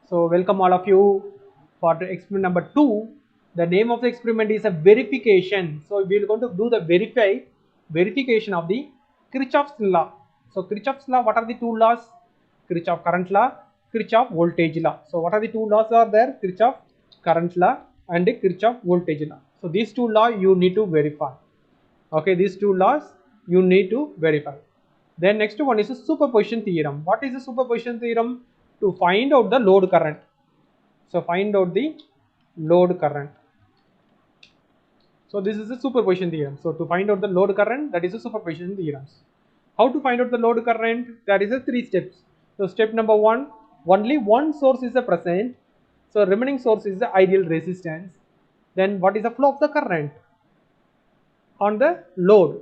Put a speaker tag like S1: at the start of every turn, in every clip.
S1: So welcome all of you for the experiment number 2. The name of the experiment is a verification. So we are going to do the verification of the Kirchhoff's law. So Kirchhoff's law, what are the two laws? Kirchhoff current law, Kirchhoff voltage law. So what are the two laws are there? Kirchhoff current law and Kirchhoff voltage law. So these two laws you need to verify. Okay, these two laws you need to verify. Then next one is a superposition theorem. What is a superposition theorem? To find out the load current. So find out the load current. So this is a superposition theorem. So to find out the load current, that is a superposition theorem. How to find out the load current? There is a 3 steps. So step number 1, only one source is a present. So remaining source is the ideal resistance. Then what is the flow of the current on the load?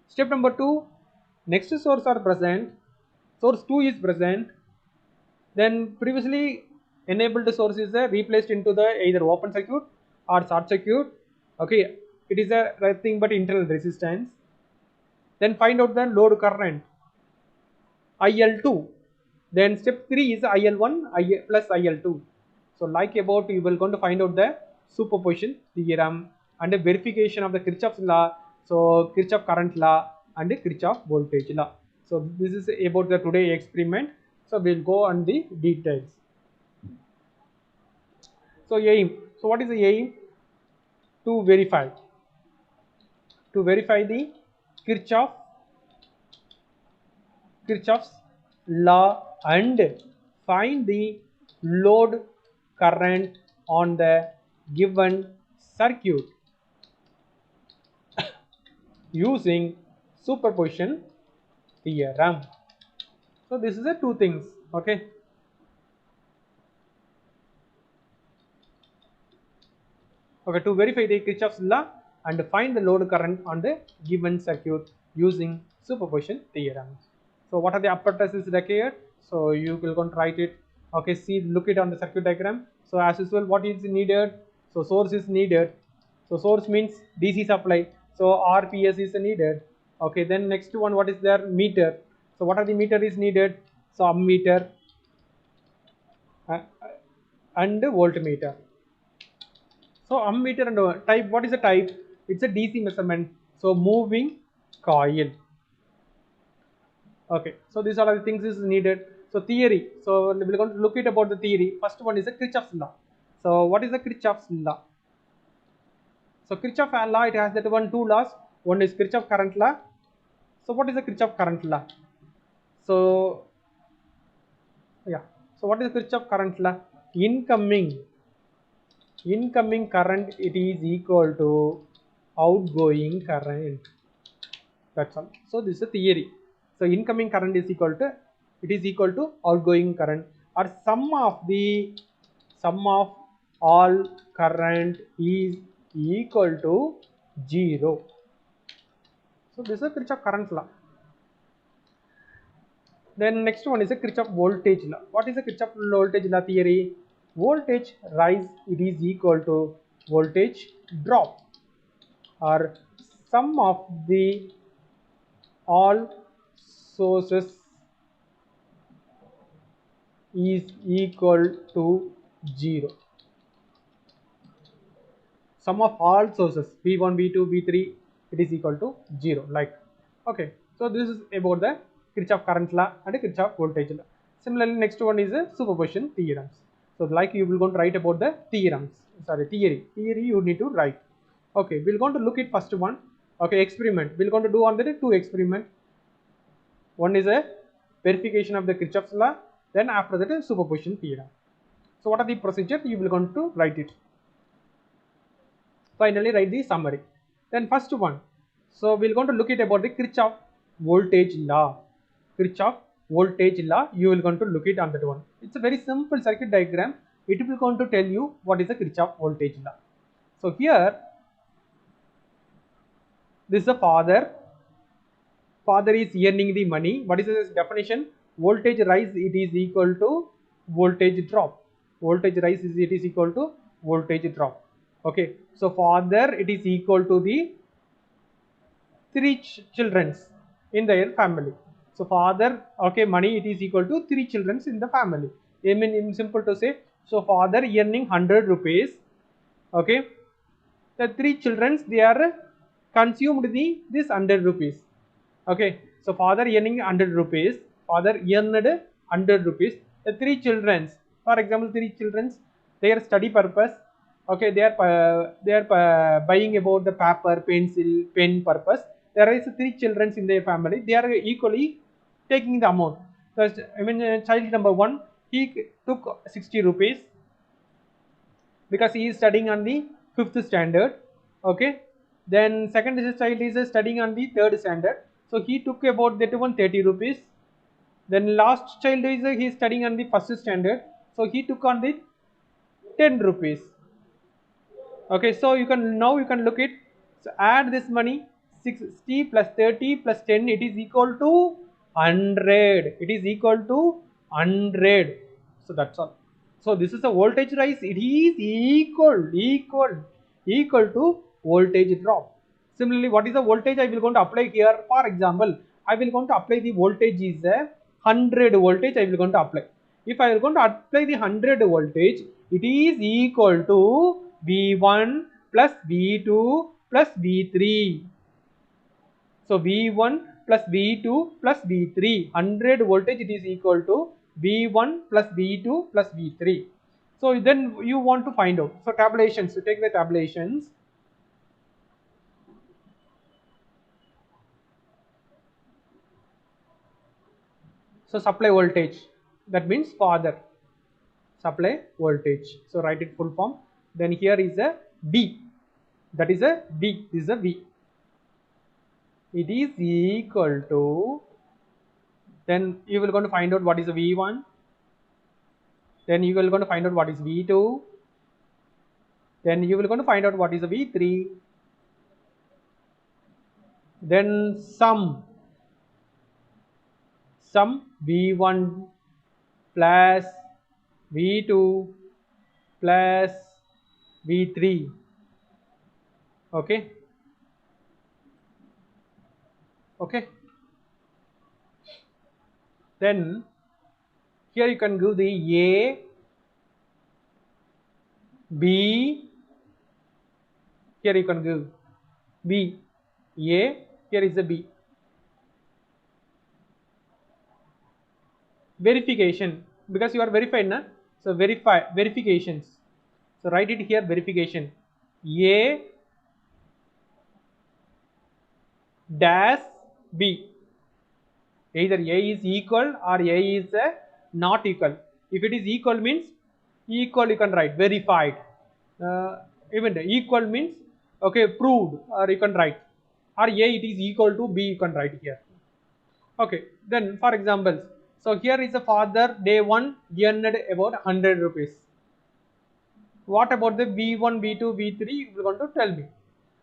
S1: Step number 2, next source are present. Source 2 is present. Then previously enabled source is replaced into the either open circuit or short circuit. Okay, it is a nothing but internal resistance. Then find out the load current IL2. Then step 3 is IL1 plus IL2. So like about you will going to find out the superposition theorem and the verification of the Kirchhoff's law. So Kirchhoff current law and the Kirchhoff voltage law. So this is about the today experiment. So we'll go on the details. So aim. So what is the aim? To verify. To verify the Kirchhoff's law and find the load current on the given circuit using superposition theorem. So this is the two things. Okay. Okay, to verify the Kirchhoff's law and find the load current on the given circuit using superposition theorem. So what are the apparatus required? So you will go and write it. Okay, see, look it on the circuit diagram. So as usual, what is needed? So source is needed. So source means DC supply. So RPS is needed. Okay, then next one, what is there? Meter. So what are the meter is needed? So ammeter and voltmeter. So ammeter and type, what is the type? It's a DC measurement. So moving coil. Okay, so these are the things is needed. So theory. So we're going to look at about the theory. First one is the Kirchhoff's law. So what is the Kirchhoff's law? So Kirchhoff law, it has that two laws. One is Kirchhoff current law. So what is the Kirchhoff current law? So yeah. So what is the Kirchhoff current law? Incoming current, it is equal to outgoing current. That's all. So this is a theory. So incoming current is equal to, it is equal to outgoing current, or sum of all current is equal to 0. So this is a Kirchhoff current law. Then next one is a Kirchhoff voltage law. What is a Kirchhoff voltage law theory? Voltage rise, it is equal to voltage drop, or sum of the all sources is equal to 0. Sum of all sources V1, V2, V3, it is equal to 0. Like, okay. So this is about the Kirchhoff current law and Kirchhoff voltage law. Similarly, next one is the superposition theorems. So like you will going to write about the theorems. Sorry, theory. Theory you need to write. Okay, we're going to look at first one. Okay, experiment. We're going to do on the two experiment. One is a verification of the Kirchhoff's law. Then after that is superposition theorem. So what are the procedure? You will going to write it. Finally write the summary. Then first one. So we're going to look at about the Kirchhoff voltage law. Kirchhoff voltage law. You will going to look it on that one. It's a very simple circuit diagram. It will going to tell you what is the Kirchhoff voltage law. So here, this is a father. Father is earning the money. What is this definition? Voltage rise, it is equal to voltage drop. Voltage rise is, it is equal to voltage drop. Okay, so father, it is equal to the 3 children in their family. So father, okay, money, it is equal to 3 children in the family. I mean, in simple to say, so father earning 100 rupees. Okay, the three children, they are consumed this 100 rupees. Okay, so father earning 100 rupees, father earned 100 rupees. The three children, for example, three children, their study purpose. Okay, they are buying about the paper, pencil, pen purpose. There is three children in their family. They are equally taking the amount. So I mean, child number one, he took 60 rupees because he is studying on the fifth standard. Okay, then second child is studying on the third standard, so he took about that one 30 rupees. Then last child is he is studying on the first standard, so he took on the 10 rupees. Okay, so you can now you can look it, so add this money, 60 plus 30 plus 10, it is equal to 100, it is equal to 100. So that's all. So this is a voltage rise, it is equal to voltage drop. Similarly, what is the voltage I will going to apply here? For example, I will going to apply the voltage is a 100 voltage I will going to apply. If I am going to apply the 100 voltage, it is equal to V1 plus V2 plus V3. So V1 plus V2 plus V3, 100 voltage, it is equal to V1 plus V2 plus V3. So then you want to find out. So tabulations, so take the tabulations. So supply voltage, that means father, supply voltage. So write it full form. Then here is a B, that is a V, this is a V. It is equal to, then you will going to find out what is a V1, then you will going to find out what is V2, then you will going to find out what is a V3, then sum V1 plus V2 plus V3. Okay, okay, then here you can give the A, B, here you can give B, A, here is the B. Verification, because you are verified, na? So verifications. So write it here, verification. A dash B. Either A is equal or A is not equal. If it is equal means equal, you can write verified. Even equal means okay, proved, or you can write, or A it is equal to B, you can write here. Okay, then for examples, so here is a father day 1 earned about 100 rupees. What about the V1, V2, V3? You will going to tell me.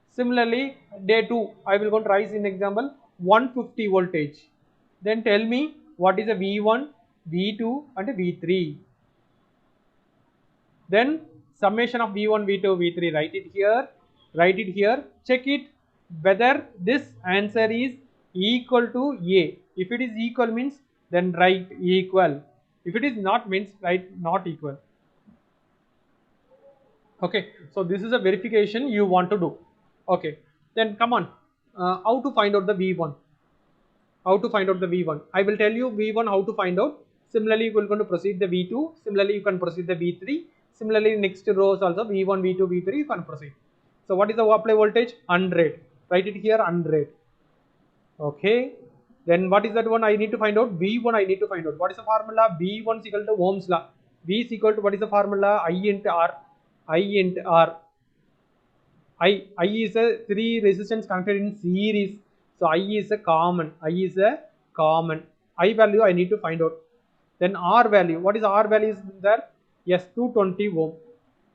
S1: Similarly, day 2, I will going to rise in example 150 voltage. Then tell me what is a V1, V2 and a V3. Then summation of V1, V2, V3, write it here, check it whether this answer is equal to A. If it is equal means then write equal. If it is not means write not equal. Okay, so this is a verification you want to do. Okay, then come on, how to find out the V1? How to find out the V1? I will tell you V1 how to find out. Similarly, you will going to proceed the V2. Similarly, you can proceed the V3. Similarly, next rows also V1, V2, V3 you can proceed. So what is the apply voltage? 100. Write it here 100. Okay. Then what is that one I need to find out? V1 I need to find out. What is the formula? V1 is equal to Ohm's law. V is equal to what is the formula? I into R. I into R. I is a 3 resistance connected in series. So I is a common. I is a common. I value I need to find out. Then R value. What is R value is there? Yes, 220 ohm.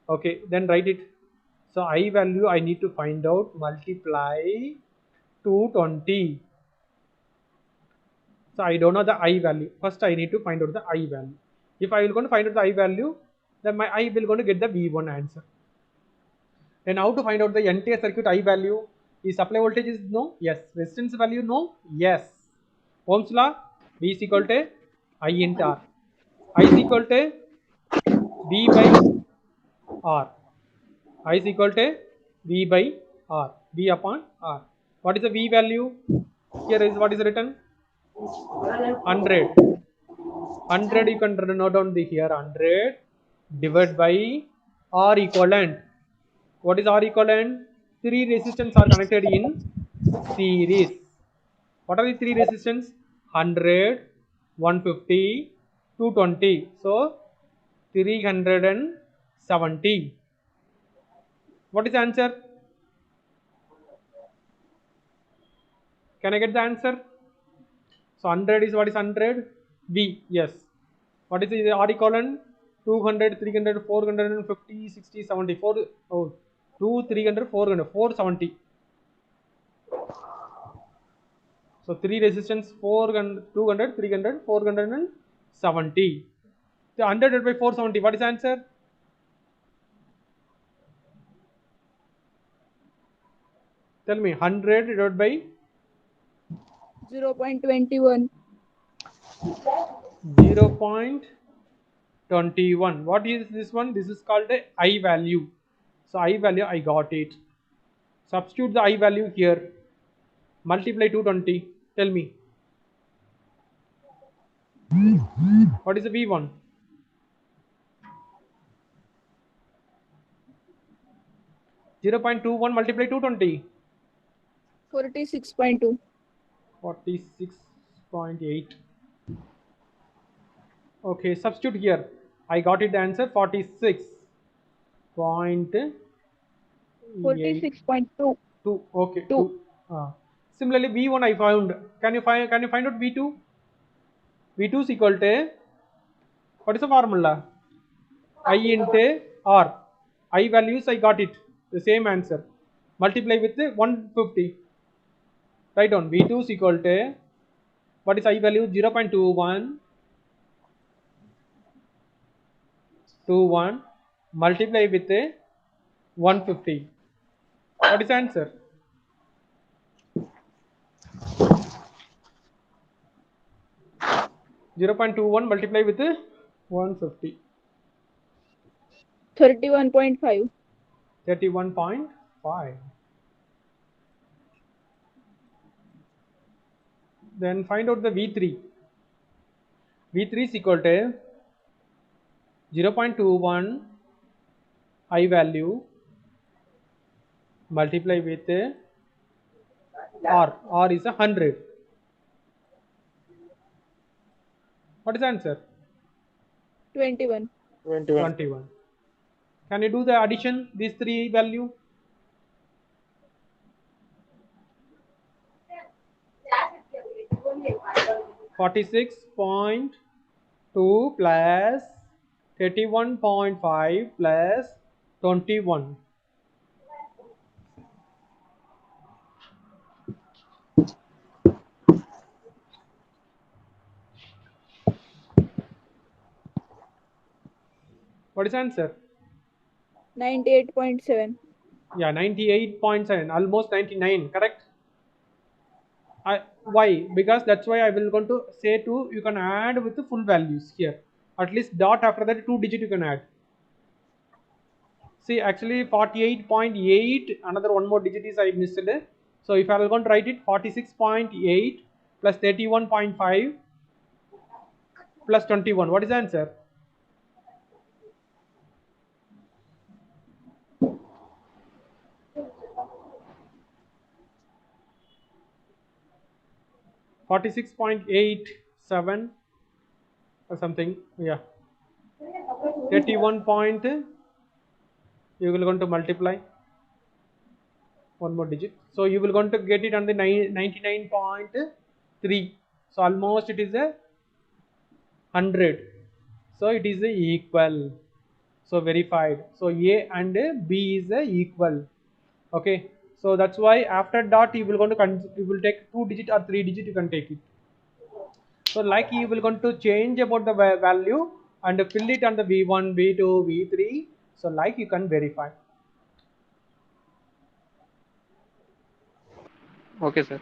S1: Okay, then write it. So I value I need to find out, multiply 220. So I don't know the I value. First I need to find out the I value. If I will going to find out the I value, then my I will going to get the V1 answer. Then how to find out the entire circuit I value? Is supply voltage is no? Yes. Resistance value no? Yes. Ohm's law, V is equal to I into R. I is equal to V by R. I is equal to V by R. V upon R. What is the V value? Here is what is written? 100. 100 you can note down the here 100 divided by R equivalent. What is R equivalent? Three resistance are connected in series. What are the three resistance? 100, 150, 220. So 370. What is the answer? Can I get the answer? So 100 is what is 100? V. Yes. What is the R equivalent? 200, 300, 450, 60, 70. 4, oh, 2, 300, 400, 470. So 3 resistance 400, 200, 300, 470. So 100 divided by 470. What is the answer? Tell me. 100 divided by
S2: 0.21.
S1: 0.21. What is this one? This is called a I value. So I value I got it. Substitute the I value here. Multiply 220. Tell me. What is the V1? 0.21 multiply 220.
S2: 46.2.
S1: 46.8. Okay, substitute here. I got it the answer 46.8.
S2: 46.2.
S1: 2. Okay,
S2: 2.
S1: 2. Similarly, V1 I found. Can you find out V2? V2 is equal to, what is the formula? I into R. I values I got it. The same answer. Multiply with 150. Write down V2 is equal to, what is I value? 0.21 21 multiply with 150. What is the answer? 0.21 multiply with 150.
S2: 31.5.
S1: 31.5. Then find out the V3. V3 is equal to 0.21 I value multiply with R. R is 100. What is the answer?
S2: 21.
S3: 21.
S1: 21. Can you do the addition? These three value. 46.2 plus 31.5 plus 21. What is the answer?
S2: 98.7.
S1: Yeah, 98.7, almost 99, correct? Why? Because that's why I will going to say to, you can add with the full values here. At least dot after that 2 digit you can add. See, actually 48.8, another one more digit is I missed it. So if I will going to write it 46.8 plus 31.5 plus 21. What is the answer? 46.87 or something. Yeah. 31 point, you will going to multiply one more digit. So you will going to get it on the 99.3. So almost it is a 100. So it is a equal. So verified. So A and B is a equal. Okay. So that's why after dot you will going to you will take 2 digit or 3 digit, you can take it. So like you will going to change about the value and fill it on the V1, V2, V3. So like you can verify.
S3: Okay, sir.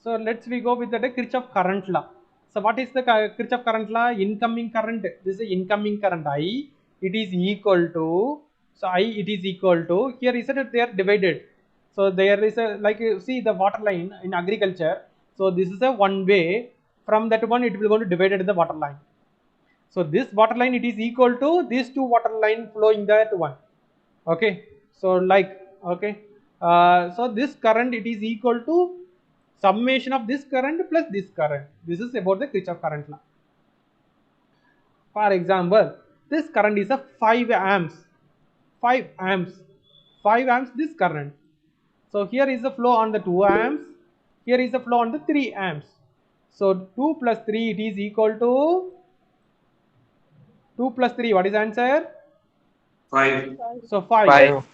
S1: So let's we go with the Kirchhoff current law. So what is the Kirchhoff current law? Incoming current. This is the incoming current I. It is equal to, so I it is equal to, here is that they are divided. So there is a, like you see the water line in agriculture. So this is a one way. From that one it will go to divided the water line. So this water line it is equal to these two water line flowing that one. Okay. So like, okay. So this current it is equal to summation of this current plus this current. This is about the Kirchhoff current law. For example, this current is a 5 amps. 5 amps. 5 amps this current. So here is the flow on the 2 amps. Here is the flow on the 3 amps. So 2 plus 3 it is equal to 2 plus 3. What is the answer?
S3: 5.
S2: 5.
S1: So 5.
S4: 5.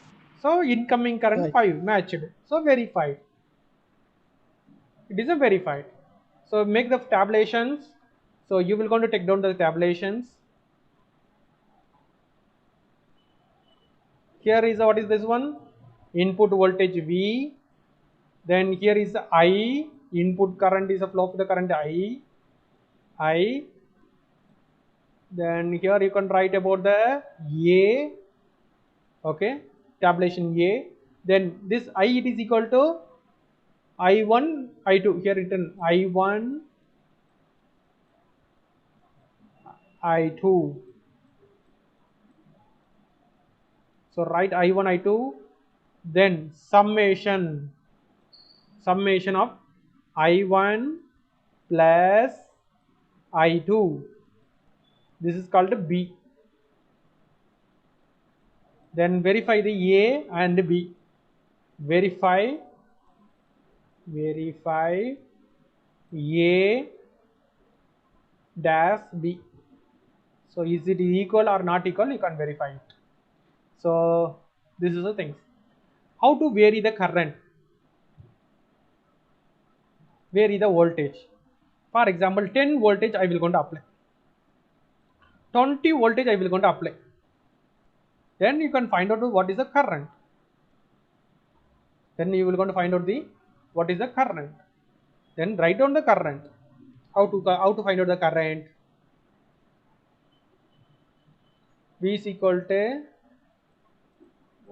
S1: So incoming current 5 matched. So verified. It is a verified. So make the tabulations. So you will going to take down the tabulations. Here is what is this one? Input voltage V. Then here is I. Input current is a flow of the current I. Then here you can write about the A. Okay, tabulation A. Then this I it is equal to I1, I2. Here written I1, I2. So write I1, I2. Then summation of I1 plus I2. This is called B. Then verify the A and B. Verify A dash B. So is it equal or not equal? You can verify it. So this is the things. How to vary the current? Vary the voltage. For example, 10 voltage I will going to apply. 20 voltage I will going to apply. Then you can find out what is the current. Then you will going to find out the what is the current. Then write down the current. How to find out the current? V is equal to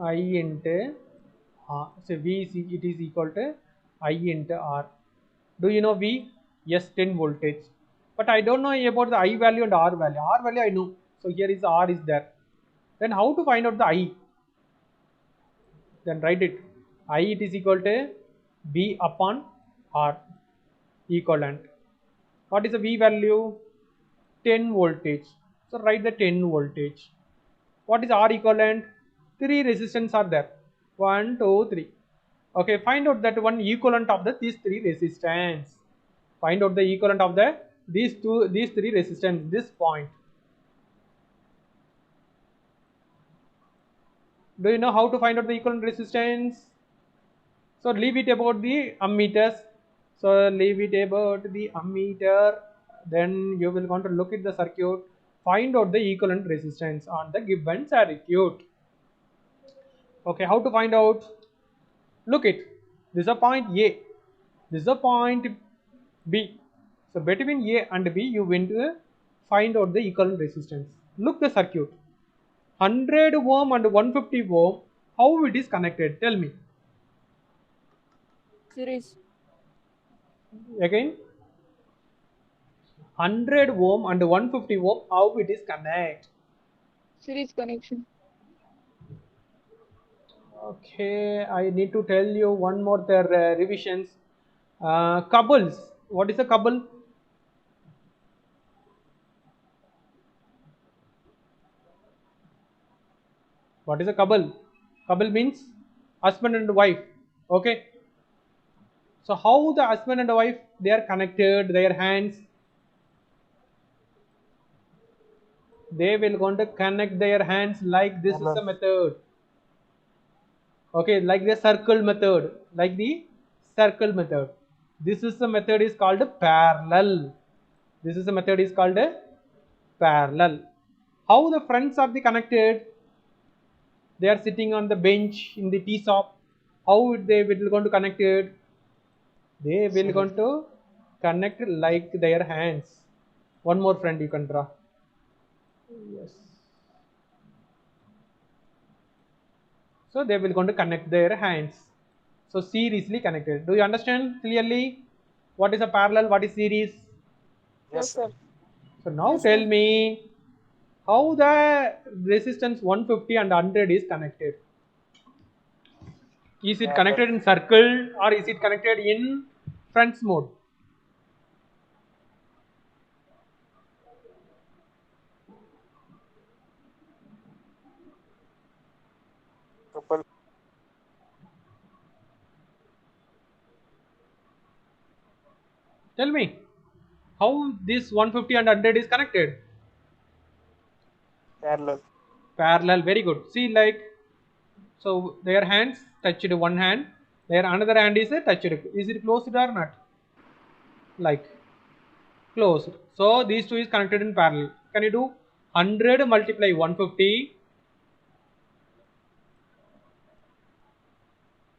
S1: I into R. So V is it is equal to I into R. Do you know V? Yes, 10 voltage. But I don't know about the I value and R value. R value I know. So here is R is there. Then how to find out the I? Then write it. I it is equal to V upon R equivalent. What is the V value? 10 voltage. So write the 10 voltage. What is R equivalent? 3 resistance are there. 1, 2, 3. Okay, find out that one equivalent of these 3 resistance. Find out the equivalent of these 3 resistance. This point. Do you know how to find out the equivalent resistance? So leave it about the ammeters. So leave it about the ammeter. Then you will want to look at the circuit. Find out the equivalent resistance on the given circuit. Okay, how to find out? Look it. This is a point A. This is a point B. So between A and B, you went to find out the equivalent resistance. Look the circuit. 100 ohm and 150 ohm. How it is connected? Tell me.
S2: Series.
S1: Again. 100 ohm and 150 ohm. How it is connected?
S2: Series connection.
S1: Okay, I need to tell you one more revisions. Couples. What is a couple? What is a couple? Couple means husband and wife. Okay. So how the husband and wife they are connected? Their hands. They will going to connect their hands like this is a method. Okay, like the circle method. Like the circle method. This is the method is called parallel. This is the method is called parallel. How the friends are connected? They are sitting on the bench in the tea shop. How they will going to connect it? They will going to connect like their hands. One more friend you can draw. Yes. So they will going to connect their hands. So seriously connected. Do you understand clearly what is a parallel, what is series?
S2: Yes, sir.
S1: So now
S2: Yes,
S1: tell
S2: sir.
S1: me how the resistance 150 and 100 is connected. Is it connected in circle or is it connected in friends mode? Tell me how this 150 and 100 is connected.
S4: Parallel.
S1: Parallel, very good. See, like, so their hands touched one hand, their another hand is touched. Is it closed or not? Like closed. So these two is connected in parallel. Can you do 100 multiply 150?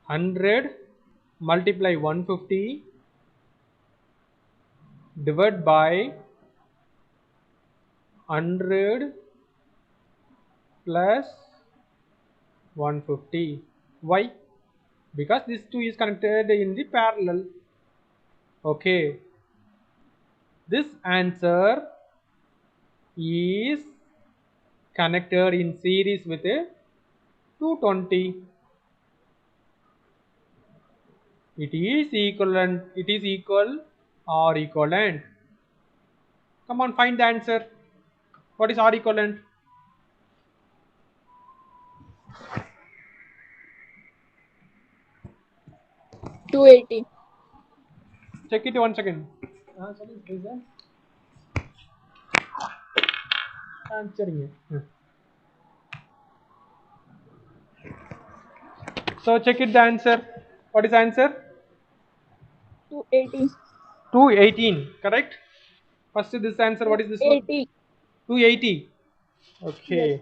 S1: 100 multiply 150 divided by 100 plus 150. Why? Because this two is connected in the parallel. Okay, this answer is connected in series with a 220. It is equivalent. It is equal or equivalent. Come on, find the answer. What is R equivalent?
S2: Two 80.
S1: Check it once again. Sorry, is that? Answering it. So check it the answer. What is the answer?
S2: 280.
S1: 218. Correct. First this answer. What is this one?
S2: 280.
S1: 280.
S2: Yes.
S1: Okay.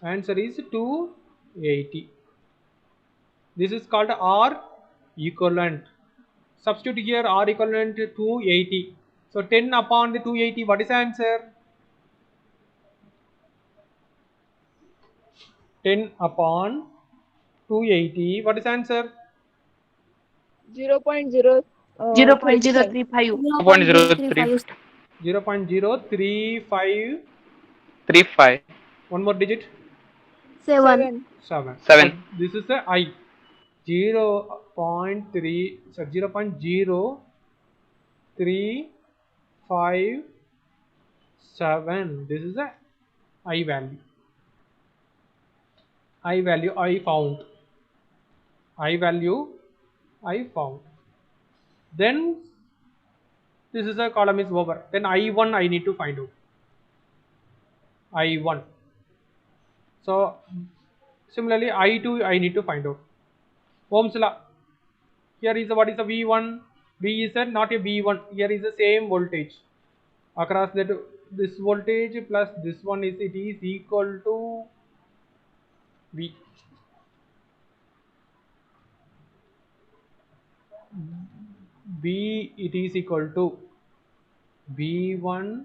S1: Answer is 280. This is called R equivalent. Substitute here R equivalent to 280. So 10 upon the 280. What is the answer? 10 upon 280. What is the answer?
S2: 0.0. 35.
S5: 0.035.
S4: 0.035.
S1: 0.035.
S4: 35.
S1: One more digit.
S5: 7.
S1: 7.
S4: 7.
S1: So this is a I. 0.3. So 0.0357. This is a I value. I value I found. I value I found. Then this is a column is over. Then I1 I need to find out. I1. So similarly I2 I need to find out. Ohm's law. Here is what is a V1? V is not a V1. Here is the same voltage. Across that this voltage plus this one is it is equal to V. V it is equal to V1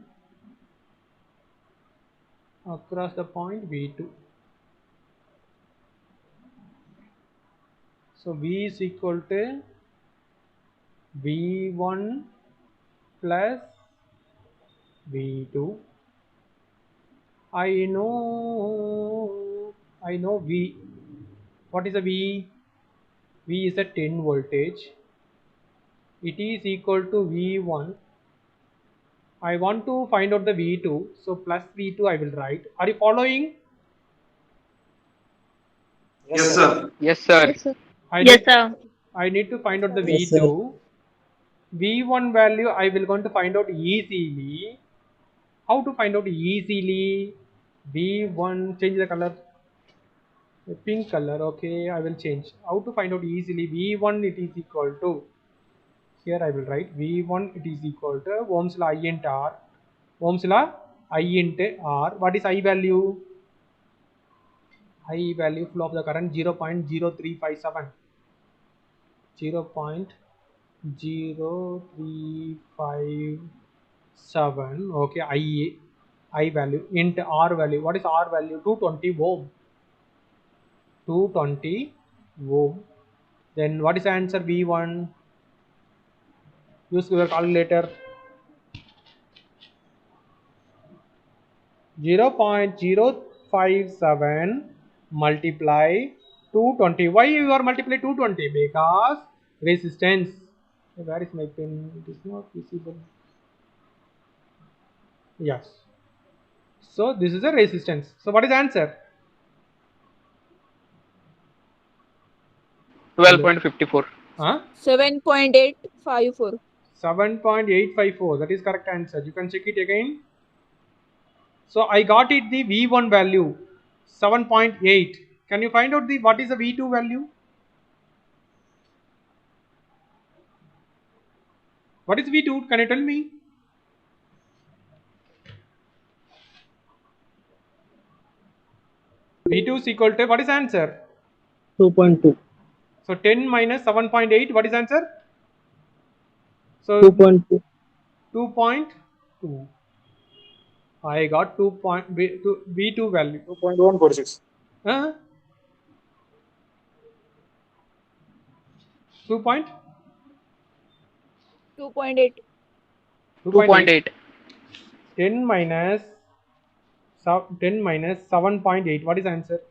S1: across the point V2. So V is equal to V1 plus V2. I know V. What is a V? V is a 10 voltage. It is equal to V1. I want to find out the V2. So plus V2 I will write. Are you following?
S3: Yes, sir.
S4: Yes, sir.
S2: Yes, sir.
S1: I
S5: Yes,
S1: need,
S5: sir.
S1: I need to find out the
S6: Yes,
S1: V2. V1 value I will going to find out easily. How to find out easily? V1, change the color. The pink color, okay, I will change. How to find out easily? V1 it is equal to, here I will write V1 it is equal to Ohm's law I into R. Ohm's law I into R. What is I value? I value flow of the current 0.0357. 0.0357. Okay, I value int R value. What is R value? 220 ohm. 220 ohm. Then what is the answer? V1. Use your calculator. 0.057 multiply 220. Why you are multiply 220? Because resistance. Where is my pen? It is not visible. Yes. So this is a resistance. So what is the answer?
S4: 12.54.
S1: Huh?
S2: 7.854.
S1: 7.854. That is correct answer. You can check it again. So I got it the V1 value 7.8. Can you find out the what is the V2 value? What is V2? Can you tell me? V2 is equal to what is the answer?
S6: 2.2.
S1: So 10 minus 7.8. What is the answer? So
S6: 2.2.
S1: 2.2. I got 2 V2 value.
S3: 2.146.
S1: 2 point
S2: 2.8.
S4: 2.8.
S1: 10 minus 7.8. What is the answer?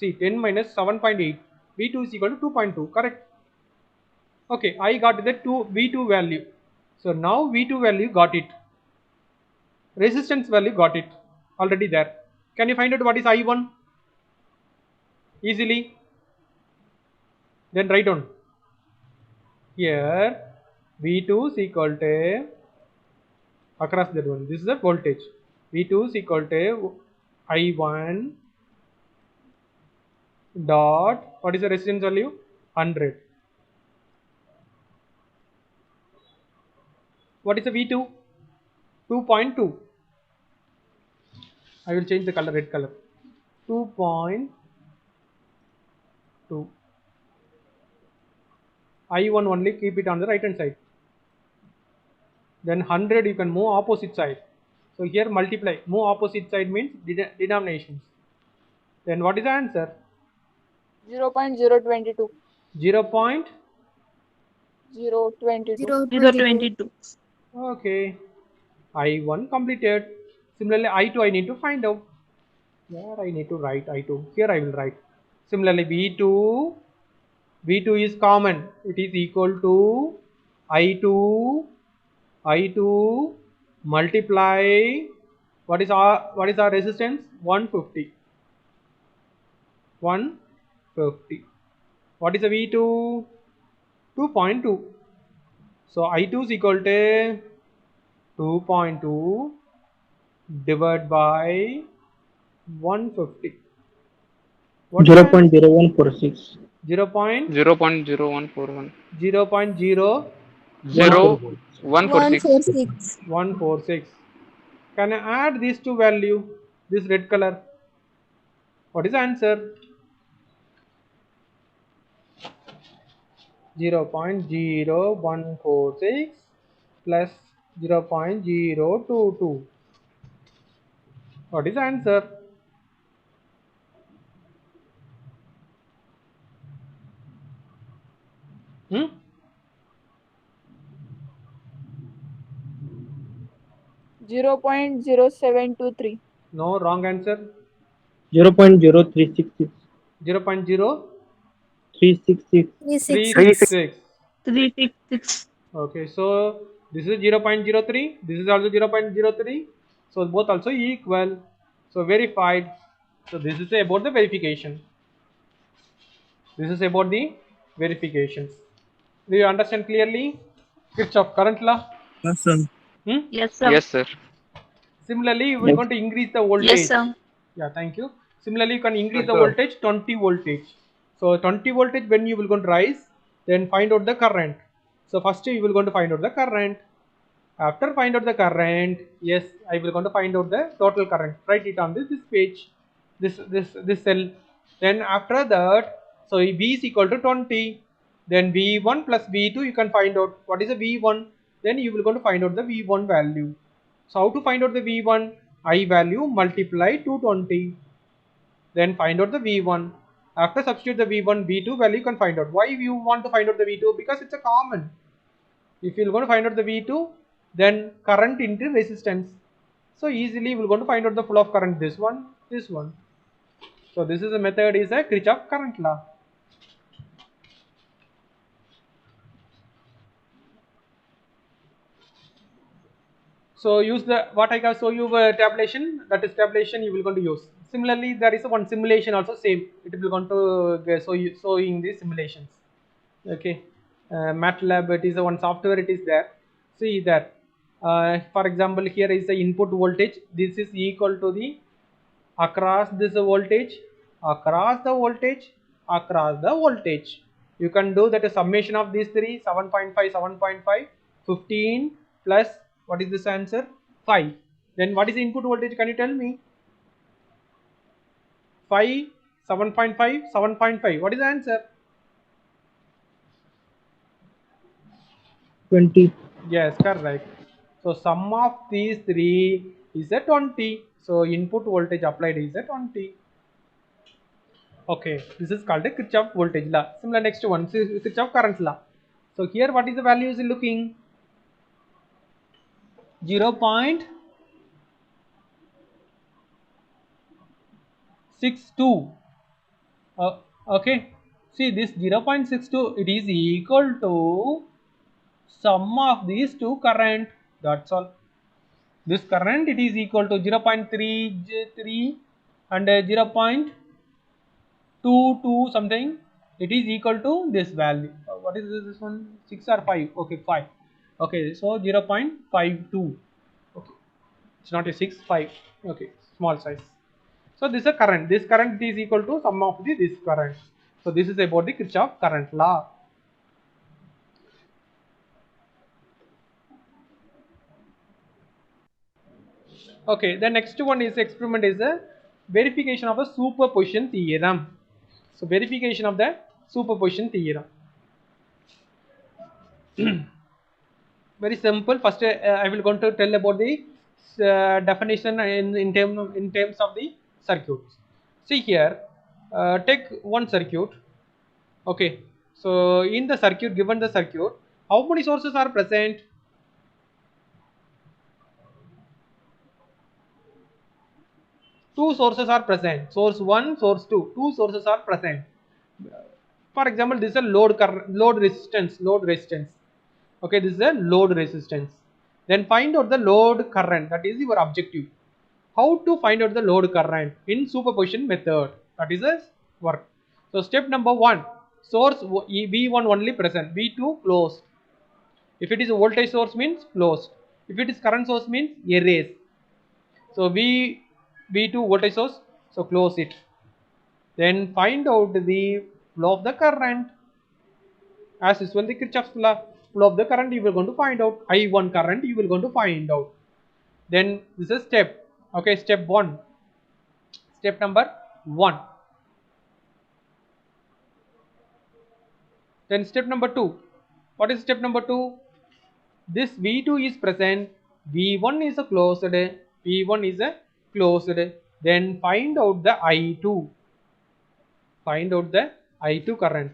S1: See, 10 minus 7.8. V2 is equal to 2.2. Correct. Okay, I got the V2 value. So now V2 value got it. Resistance value got it. Already there. Can you find out what is I1? Easily. Then write down. Here V2 is equal to across that one. This is the voltage. V2 is equal to I1 dot what is the resistance value? 100. What is the V2? 2.2. I will change the color, red color. 2.2. I1 only, keep it on the right hand side. Then 100 you can move opposite side. So here multiply. Move opposite side means denominations. Then what is the answer?
S2: 0.022.
S1: 0.
S2: 0.22.
S5: 0.22.
S1: Okay. I1 completed. Similarly I2 I need to find out. Where I need to write I2? Here I will write. Similarly V2 is common. It is equal to I2 multiply what is our resistance? 150. 150. What is the V2? 2.2. So I2 is equal to 2.2 divided by 150. What is that?
S6: 0.0146.
S4: 0.0141.
S1: 0.0146.
S6: 146.
S1: Can I add these two value? This red color. What is the answer? 0.0146 plus 0.022. What is the answer? Hmm?
S2: Zero 0.0723.
S1: No, wrong answer.
S6: 0.0366.
S1: 0.0366.
S6: 366.
S5: 366.
S1: Okay, so this is 0.03. This is also 0.03. So both also equal. So verified. So this is about the verification. This is about the verifications. Do you understand clearly? Kirchhoff current law.
S6: Yes, sir.
S5: Yes, sir.
S4: Yes, sir.
S1: Similarly, we are
S6: Yes.
S1: going to increase the
S5: Yes,
S1: voltage.
S5: sir.
S1: Yeah, thank you. Similarly, you can increase
S3: Yes,
S1: the
S3: sir.
S1: voltage 20 voltage. So 20 voltage when you will going to rise, then find out the current. So first you will going to find out the current. After find out the current, yes, I will going to find out the total current. Write it on this page. this cell. Then after that, so V is equal to 20. Then V1 plus V2 you can find out what is the V1. Then you will going to find out the V1 value. So how to find out the V1? I value multiply 220. Then find out the V1. After substitute the V1, V2 value you can find out. Why you want to find out the V2? Because it's a common. If you're going to find out the V2, then current into resistance. So easily we're going to find out the flow of current. This one, this one. So this is a method is a Kirchhoff current law. So use the what I have show you tabulation. That is tabulation you will going to use. Similarly, there is a one simulation also same. It will going to showing the simulations. Okay, MATLAB, it is a one software. It is there. See that. For example, here is the input voltage. This is equal to the across this voltage, across the voltage, across the voltage. You can do that a summation of these three 7.5, 7.5, 15 plus what is this answer? 5. Then what is the input voltage? Can you tell me? 5, 7.5, 7.5. What is the answer?
S6: 20.
S1: Yes, correct. So sum of these three is a 20. So input voltage applied is a 20. Okay, this is called a Kirchhoff voltage law. Similar next one, Kirchhoff current law. So here what is the value is looking? 0.62. Okay, see this 0.62, it is equal to sum of these two current. That's all. This current it is equal to 0.33 and 0.22 something. It is equal to this value. What is this one? 6 or 5? Okay, 5. Okay, so 0.52. Okay, it's not a 6, 5. Okay, small size. So this is a current. This current is equal to sum of this current. So this is about the Kirchhoff current law. Okay, the next one is experiment is a verification of a superposition theorem. So verification of the superposition theorem. Very simple. First, I will going to tell about the definition in terms of the circuits. See here, take one circuit. Okay, so in the circuit, given the circuit, how many sources are present? Two sources are present. Source 1, source 2. Two sources are present. For example, this is a load resistance. Okay, this is a load resistance. Then find out the load current. That is your objective. How to find out the load current in superposition method? That is a work. So step number 1, source V1 only present, V2 closed. If it is a voltage source means closed. If it is current source means erase. So V2 voltage source, so close it. Then find out the flow of the current. As usual, the Kirchhoff's law, flow of the current you will going to find out. I1 current you will going to find out. Then this is step. Okay, step 1. Step number 1. Then step number 2. What is step number 2? This V2 is present. V1 is a closed. V1 is a closed. Then find out the I2. Find out the I2 current.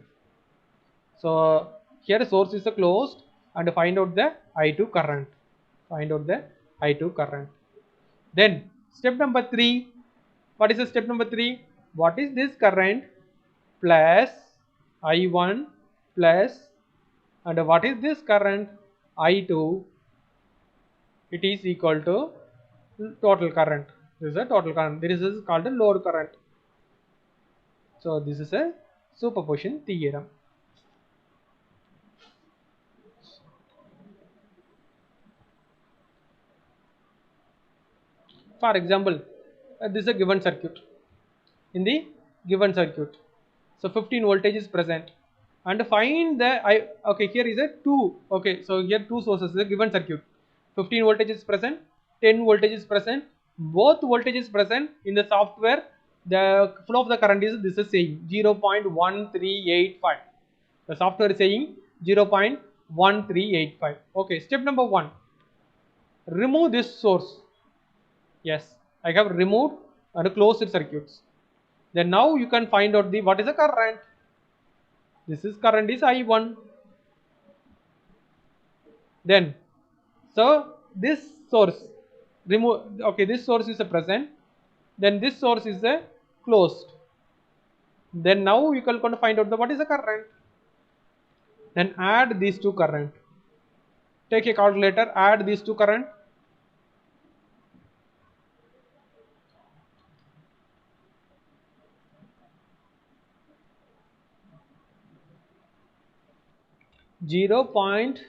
S1: So here source is a closed and find out the I2 current. Find out the I2 current. Then step number 3. What is the step number 3? What is this current plus I1 plus and what is this current I2? It is equal to total current. This is a total current. This is called a load current. So this is a superposition theorem. For example, this is a given circuit. In the given circuit, so 15 voltage is present, and find the okay, here is a 2. Okay, so here two sources is a given circuit. 15 voltage is present, 10 voltage is present. Both voltage is present in the software. the flow of the current is, this is saying 0.1385. The software is saying 0.1385. Okay, step number 1, remove this source. Yes, I have removed and closed circuits. Then now you can find out the what is the current. This is current is I1. Then so this source remove, okay, this source is a present, then this source is a closed. Then now you can going to find out the what is the current. Then add these two current. Take a calculator, add these two current. Zero point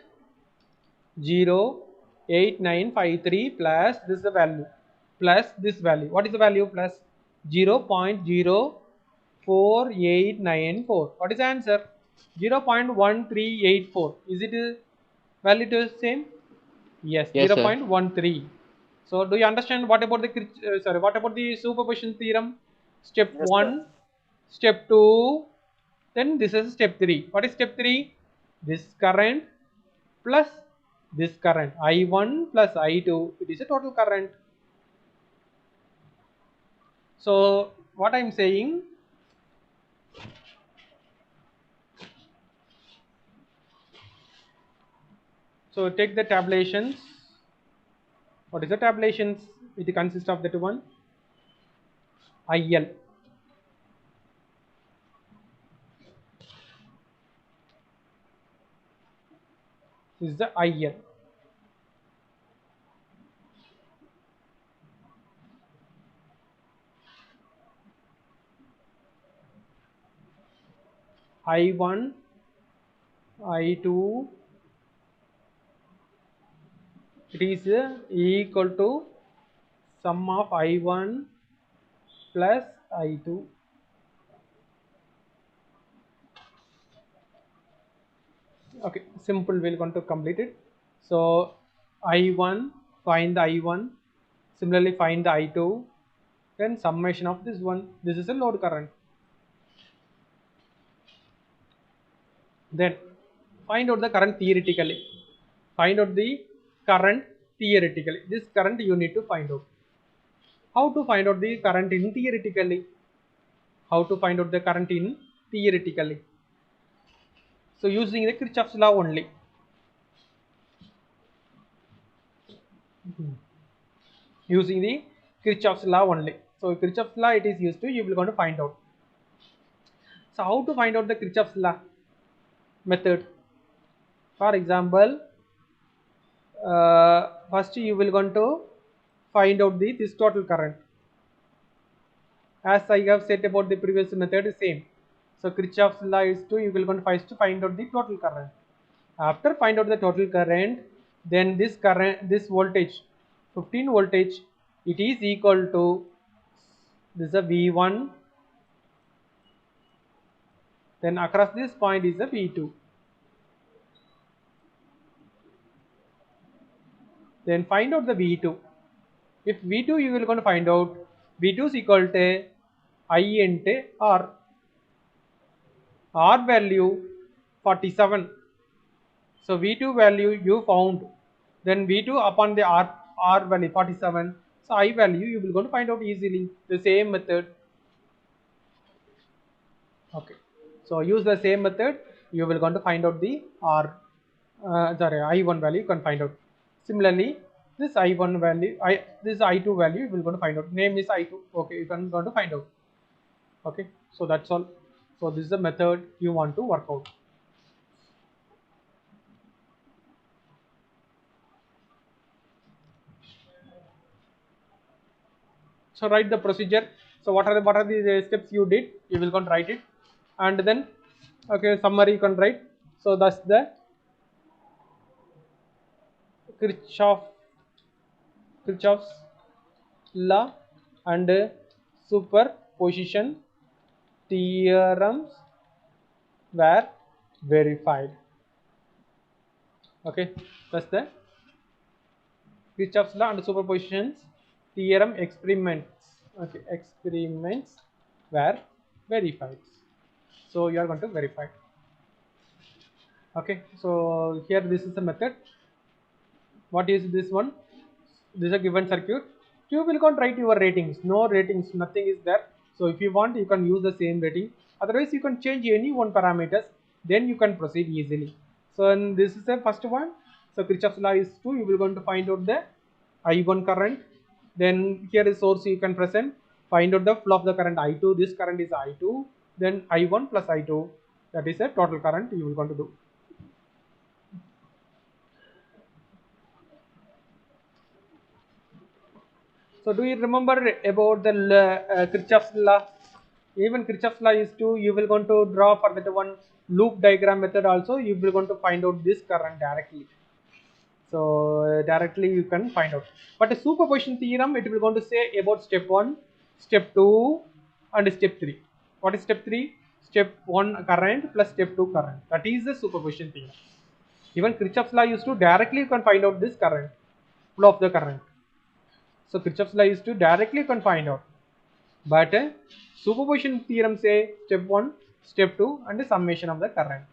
S1: 0.8953 plus this is the value plus this value. What is the value? Plus 0.04894. What is the answer? 0.1384. Is it value to same? Yes,
S4: Yes, sir.
S1: 0.13. So do you understand what about the what about the superposition theorem? Step 1, step 2, then this is step 3. What is step 3? This current plus this current, I1 plus I2, it is a total current. So what I am saying, so take the tabulations. What is the tabulations? It consists of that one, IL. This is the IL. I1, I2, it is equal to sum of I1 plus I2. Okay, simple, we're going to complete it. So I1, find the I1, similarly find the I2, then summation of this one. This is a load current. Then find out the current theoretically. Find out the current theoretically. This current you need to find out. How to find out the current in theoretically? How to find out the current in theoretically? So using the Kirchhoff's law only. Using the Kirchhoff's law only. So Kirchhoff's law it is used to, you will going to find out. So how to find out the Kirchhoff's law method? For example, first you will going to find out this total current. As I have said about the previous method, same. So Kirchhoff's law is to, you will going to first find out the total current. After find out the total current, then this current, this voltage, 15 voltage, it is equal to, this is a V1, then across this point is a V2. Then find out the V2. If V2 you will going to find out, V2 is equal to I into R. R value 47. So V2 value you found, then V2 upon the R value 47. So I value you will going to find out easily. The same method. Okay. So use the same method. You will going to find out the I1 value. You can find out. Similarly, this I1 value, this I2 value you will going to find out. Name is I2. Okay, you can going to find out. Okay. So that's all. So this is the method you want to work out. So write the procedure. So what are the steps you did? You will go and write it, and then okay, summary you can write. So that's the Kirchhoff's law and superposition theorems were verified. Okay, that's the Kirchhoff's law and superposition theorem experiments Okay, experiments were verified. So you are going to verify. Okay, so here this is the method. What is this one? This is a given circuit. You will go and write your ratings. No ratings, nothing is there. So if you want, you can use the same rating. Otherwise, you can change any one parameters. Then you can proceed easily. So and this is the first one. So Kirchhoff's law is 2. You will going to find out the I1 current. Then here is source you can present. Find out the flow of the current I2. This current is I2. Then I1 plus I2. That is a total current you will going to do. So do you remember about the Kirchhoff's law? Even Kirchhoff's law is 2. You will going to draw for that one loop diagram method also. You will going to find out this current directly. So directly you can find out. But a superposition theorem, it will going to say about step 1, step 2 and step 3. What is step 3? Step 1 current plus step 2 current. That is the superposition theorem. Even Kirchhoff's law used to directly you can find out this current, flow of the current. So Kirchhoff's law is to directly you can find out. But superposition theorem say step 1, step 2 and the summation of the current.